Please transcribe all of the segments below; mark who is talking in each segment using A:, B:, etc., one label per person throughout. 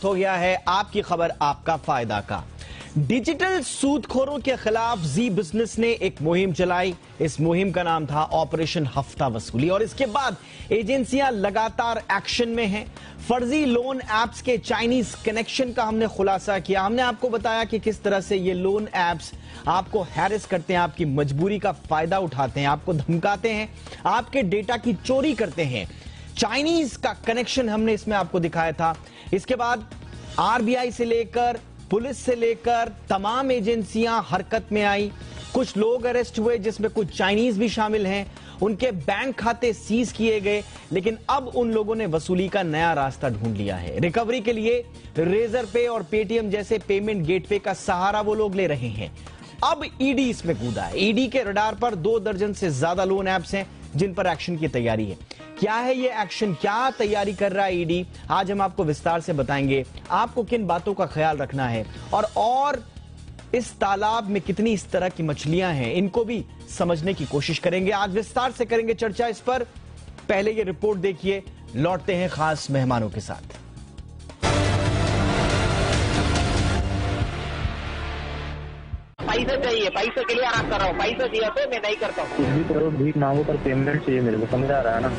A: हो गया है आपकी खबर आपका फायदा का। डिजिटल सूदखोरों के खिलाफ जी बिजनेस ने एक मुहिम चलाई। इस मुहिम का नाम था ऑपरेशन हफ्ता वसूली और इसके बाद एजेंसियां लगातार एक्शन में हैं। फर्जी लोन एप्स के चाइनीज कनेक्शन का हमने खुलासा किया। हमने आपको बताया कि किस तरह से ये लोन एप्स आपको हैरेस करते हैं, आपकी मजबूरी का फायदा उठाते हैं, आपको धमकाते हैं, आपके डेटा की चोरी करते हैं। चाइनीज का कनेक्शन हमने इसमें आपको दिखाया था। इसके बाद आरबीआई से लेकर पुलिस से लेकर तमाम एजेंसियां हरकत में आई। कुछ लोग अरेस्ट हुए जिसमें कुछ चाइनीज भी शामिल हैं। उनके बैंक खाते सीज किए गए, लेकिन अब उन लोगों ने वसूली का नया रास्ता ढूंढ लिया है। रिकवरी के लिए रेजर पे और पेटीएम जैसे पेमेंट गेटवे का सहारा वो लोग ले रहे हैं। अब ईडी इसमें कूदा है। ईडी के रडार पर 2 दर्जन से ज्यादा लोन ऐप्स हैं जिन पर एक्शन की तैयारी है। क्या है ये एक्शन, क्या तैयारी कर रहा है ईडी, आज हम आपको विस्तार से बताएंगे। आपको किन बातों का ख्याल रखना है और इस तालाब में कितनी इस तरह की मछलियां हैं, इनको भी समझने की कोशिश करेंगे। आज विस्तार से करेंगे चर्चा इस पर। पहले ये रिपोर्ट देखिए, लौटते हैं खास मेहमानों के साथ।
B: पैसे चाहिए, पैसे के लिए आराम कर रहा हूँ। पैसे दिया तो मैं नहीं करता हूँ।
C: कुछ भी करो, भीख मांगो पर पेमेंट चाहिए मेरे को, समझ आ रहा है ना।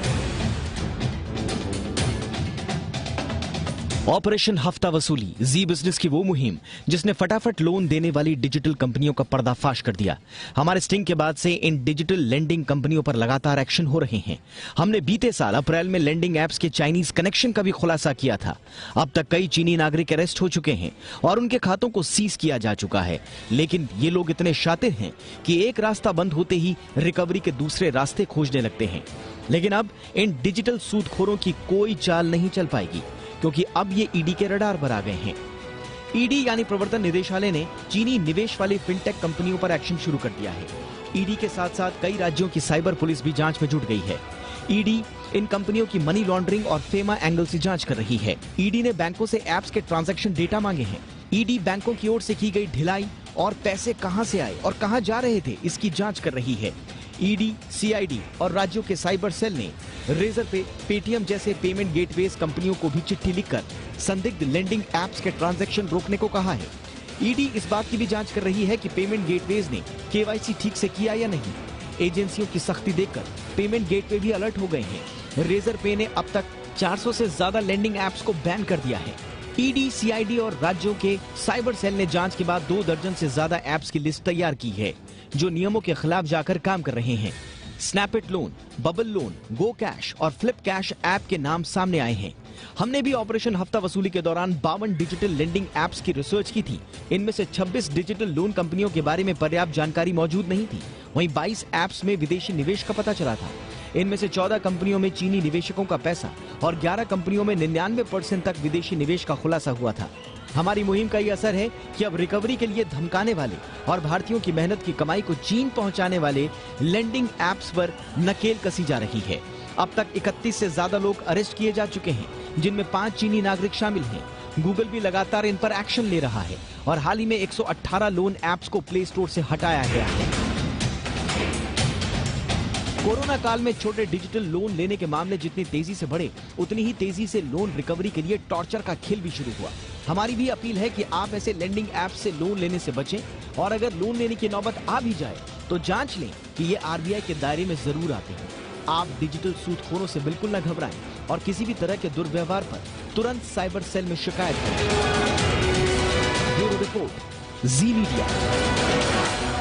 D: ऑपरेशन हफ्ता वसूली, जी बिजनेस की वो मुहिम जिसने फटाफट लोन देने वाली डिजिटल कंपनियों का पर्दाफाश कर दिया। हमारे स्टिंग के बाद से इन डिजिटल लेंडिंग कंपनियों पर लगातार एक्शन हो रहे हैं। हमने बीते साल अप्रैल में लेंडिंग एप्स के चाइनीज कनेक्शन का भी खुलासा किया था। अब तक कई चीनी नागरिक अरेस्ट हो चुके हैं और उनके खातों को सीज किया जा चुका है। लेकिन ये लोग इतने शातिर हैं कि एक रास्ता बंद होते ही रिकवरी के दूसरे रास्ते खोजने लगते हैं। लेकिन अब इन डिजिटल सूदखोरों की कोई चाल नहीं चल पाएगी, क्योंकि अब ये ईडी के रडार पर आ गए हैं। ईडी यानी प्रवर्तन निदेशालय ने चीनी निवेश वाली फिनटेक कंपनियों पर एक्शन शुरू कर दिया है। ईडी के साथ साथ कई राज्यों की साइबर पुलिस भी जांच में जुट गई है। ईडी इन कंपनियों की मनी लॉन्ड्रिंग और फेमा एंगल से जांच कर रही है। ईडी ने बैंकों से एप्स के ट्रांजैक्शन डेटा मांगे हैं। ईडी बैंकों की ओर से की गई ढिलाई और पैसे कहां से आए और कहां जा रहे थे, इसकी जांच कर रही है। ईडी, सीआईडी और राज्यों के साइबर सेल ने रेजर पे, पेटीएम जैसे पेमेंट गेटवेज कंपनियों को भी चिट्ठी लिखकर संदिग्ध लेंडिंग एप्स के ट्रांजैक्शन रोकने को कहा है। ईडी इस बात की भी जांच कर रही है कि पेमेंट गेटवेज ने केवाईसी ठीक से किया या नहीं। एजेंसियों की सख्ती देखकर पेमेंट गेटवे भी अलर्ट हो गए हैं। रेजर पे ने अब तक 400 से ज्यादा लेंडिंग एप्स को बैन कर दिया है। ईडी, सीआईडी और राज्यों के साइबर सेल ने जांच के बाद 2 दर्जन से ज्यादा एप्स की लिस्ट तैयार की है जो नियमों के खिलाफ जाकर काम कर रहे हैं। स्नैपिट लोन, बबल लोन, गो कैश और फ्लिप कैश ऐप के नाम सामने आए हैं। हमने भी ऑपरेशन हफ्ता वसूली के दौरान 52 डिजिटल लेंडिंग एप्स की रिसर्च की थी। इनमें से 26 डिजिटल लोन कंपनियों के बारे में पर्याप्त जानकारी मौजूद नहीं थी। वहीं 22 एप्स में विदेशी निवेश का पता चला था। इनमें से 14 कंपनियों में चीनी निवेशकों का पैसा और 11 कंपनियों में 99% तक विदेशी निवेश का खुलासा हुआ था। हमारी मुहिम का ये असर है कि अब रिकवरी के लिए धमकाने वाले और भारतीयों की मेहनत की कमाई को चीन पहुंचाने वाले लेंडिंग एप्स पर नकेल कसी जा रही है। अब तक 31 से ज्यादा लोग अरेस्ट किए जा चुके हैं, जिनमें 5 चीनी नागरिक शामिल हैं। गूगल भी लगातार इन पर एक्शन ले रहा है और हाल ही में 118 लोन एप्स को प्ले स्टोर से हटाया गया है। कोरोना काल में छोटे डिजिटल लोन लेने के मामले जितनी तेजी से बढ़े, उतनी ही तेजी से लोन रिकवरी के लिए टॉर्चर का खेल भी शुरू हुआ। हमारी भी अपील है कि आप ऐसे लेंडिंग ऐप से लोन लेने से बचें और अगर लोन लेने की नौबत आ भी जाए तो जांच लें कि ये आरबीआई के दायरे में जरूर आते हैं। आप डिजिटल सूदखोरों से बिल्कुल न घबराएं और किसी भी तरह के दुर्व्यवहार पर तुरंत साइबर सेल में शिकायत करें। ब्यूरो रिपोर्ट, जी मीडिया।